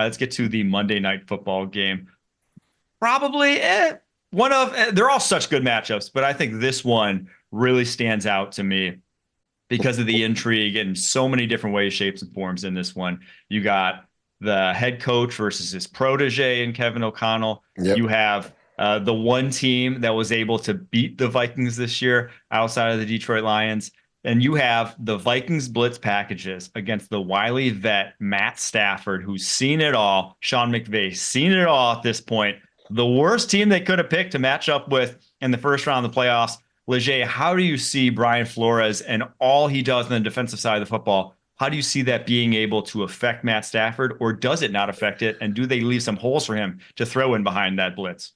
Let's get to the Monday Night Football game. Probably they're all such good matchups, but I think this one really stands out to me because of the intrigue in so many different ways, shapes, and forms in this one. You got the head coach versus his protege in Kevin O'Connell. Yep. You have the one team that was able to beat the Vikings this year outside of the Detroit Lions. And you have the Vikings blitz packages against the wily vet, Matt Stafford, who's seen it all. Sean McVay, seen it all at this point. The worst team they could have picked to match up with in the first round of the playoffs. Leger, how do you see Brian Flores and all he does on the defensive side of the football? How do you see that being able to affect Matt Stafford, or does it not affect it? And do they leave some holes for him to throw in behind that blitz?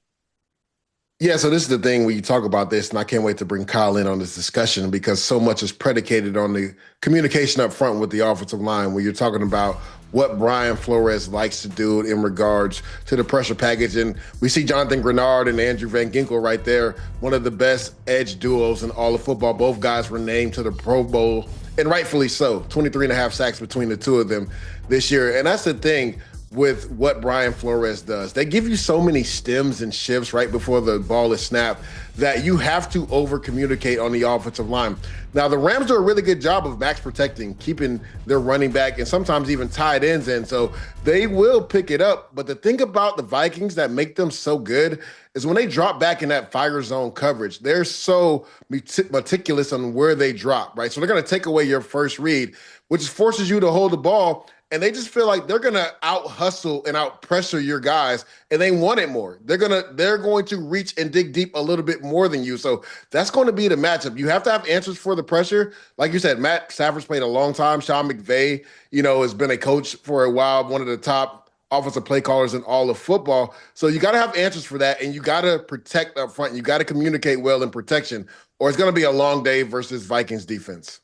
Yeah, so this is the thing when you talk about this, and I can't wait to bring Kyle in on this discussion because so much is predicated on the communication up front with the offensive line when you're talking about what Brian Flores likes to do in regards to the pressure package. And we see Jonathan Grenard and Andrew Van Ginkel right there, one of the best edge duos in all of football. Both guys were named to the Pro Bowl, and rightfully so. 23 and a half sacks between the two of them this year. And that's the thing with what Brian Flores does. They give you so many stems and shifts right before the ball is snapped that you have to over-communicate on the offensive line. Now, the Rams do a really good job of max protecting, keeping their running back and sometimes even tight ends in, so they will pick it up. But the thing about the Vikings that make them so good is when they drop back in that fire zone coverage, they're so meticulous on where they drop, right? So they're going to take away your first read, which forces you to hold the ball. And they just feel like they're gonna out hustle and out pressure your guys, and they want it more. They're going to reach and dig deep a little bit more than you. So that's going to be the matchup. You have to have answers for the pressure. Like you said, Matt Stafford's played a long time. Sean McVay, has been a coach for a while, one of the top offensive play callers in all of football. So you got to have answers for that, and you got to protect up front. You got to communicate well in protection, or it's going to be a long day versus Vikings defense.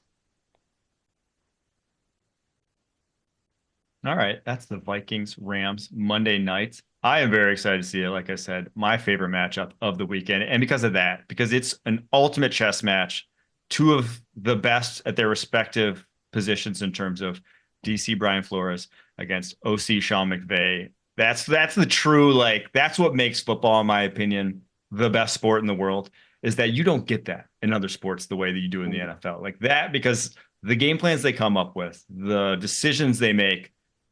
All right, that's the Vikings Rams Monday night. I am very excited to see it. Like I said, my favorite matchup of the weekend. And because of that, because it's an ultimate chess match, two of the best at their respective positions in terms of DC Brian Flores against OC Sean McVay. That's the true, that's what makes football, in my opinion, the best sport in the world, is that you don't get that in other sports the way that you do in the NFL. Like that, because the game plans they come up with, the decisions they make,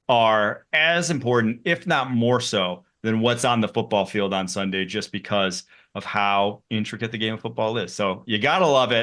are as important, if not more so, than what's on the football field on Sunday, just because of how intricate the game of football is. So you got to love it.